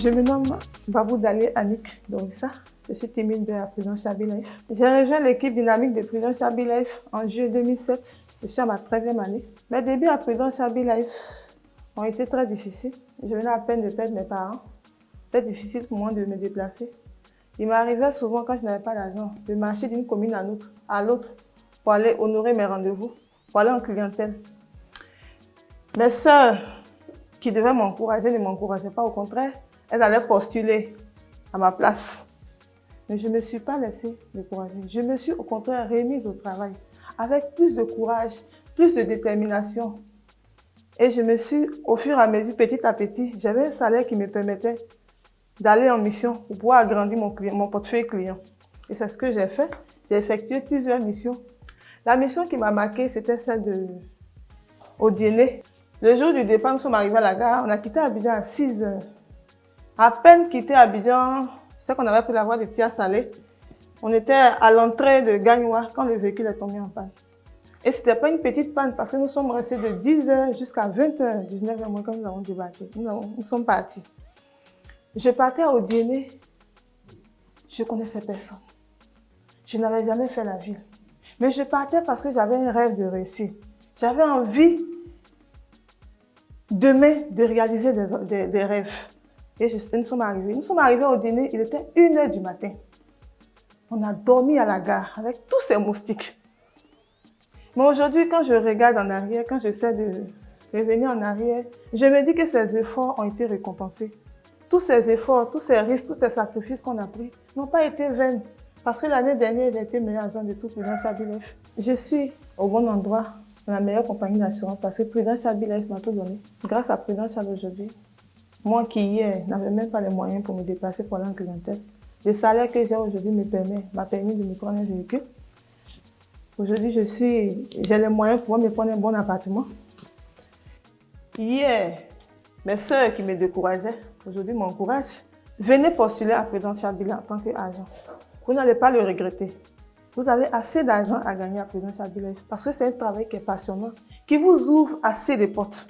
Je me nomme Babou Dalé Annick Dorissa. Je suis timide de la Prudence Shabby Life. J'ai rejoint l'équipe dynamique de Prudence Shabby Life en juillet 2007. Je suis à ma 13e année. Mes débuts à Prudence Shabby Life ont été très difficiles. Je venais à peine de perdre mes parents. C'était difficile pour moi de me déplacer. Il m'arrivait souvent, quand je n'avais pas d'argent, de marcher d'une commune à l'autre pour aller honorer mes rendez-vous, pour aller en clientèle. Mes sœurs, qui devaient m'encourager, ne m'encourageaient pas, au contraire, elles allaient postuler à ma place. Mais je ne me suis pas laissée décourager. Je me suis au contraire remise au travail avec plus de courage, plus de détermination. Et je me suis, au fur et à mesure, petit à petit, j'avais un salaire qui me permettait d'aller en mission pour pouvoir agrandir mon portefeuille client. Et c'est ce que j'ai fait. J'ai effectué plusieurs missions. La mission qui m'a marquée, c'était celle au dîner. Le jour du départ, nous sommes arrivés à la gare. On a quitté Abidjan à 6 h. À peine quitté Abidjan, c'est qu'on avait pris la voie de Tia Salé. On était à l'entrée de Gagnoua quand le véhicule est tombé en panne. Et ce n'était pas une petite panne parce que nous sommes restés de 10 h jusqu'à 20 h, 19 h quand nous avons débarqué. Nous sommes partis. Je partais au dîner. Je ne connaissais personne. Je n'avais jamais fait la ville. Mais je partais parce que j'avais un rêve de réussir. J'avais envie demain de réaliser des rêves. Et nous sommes arrivés. Nous sommes arrivés au dîner, il était 1 h du matin. On a dormi à la gare avec tous ces moustiques. Mais aujourd'hui, quand je regarde en arrière, quand j'essaie de revenir en arrière, je me dis que ces efforts ont été récompensés. Tous ces efforts, tous ces risques, tous ces sacrifices qu'on a pris n'ont pas été vains. Parce que l'année dernière, j'ai été meilleur agent de tout Prudence Shabby Life. Je suis au bon endroit, dans la meilleure compagnie d'assurance, parce que Prudence Shabby Life m'a tout donné. Grâce à Prudence Shabby aujourd'hui, moi qui hier n'avais même pas les moyens pour me déplacer pour aller en clientèle, le salaire que j'ai aujourd'hui m'a permis de me prendre un véhicule. Aujourd'hui, j'ai les moyens pour me prendre un bon appartement. Hier, mes sœurs qui me décourageaient, aujourd'hui m'encouragent. Venez postuler à Prudence Shabby Life en tant qu'agent. Vous n'allez pas le regretter. Vous avez assez d'argent à gagner à Prudence Shabby Life parce que c'est un travail qui est passionnant, qui vous ouvre assez de portes.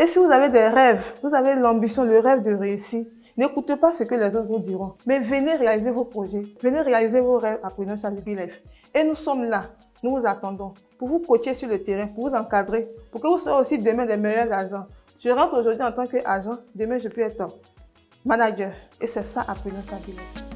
Et si vous avez des rêves, vous avez l'ambition, le rêve de réussir, n'écoutez pas ce que les autres vous diront, mais venez réaliser vos projets, venez réaliser vos rêves à Prudence Shabby Life. Et nous sommes là, nous vous attendons pour vous coacher sur le terrain, pour vous encadrer, pour que vous soyez aussi demain des meilleurs agents. Je rentre aujourd'hui en tant qu'agent, demain je peux être manager. Et c'est ça à Prudence Shabby Life.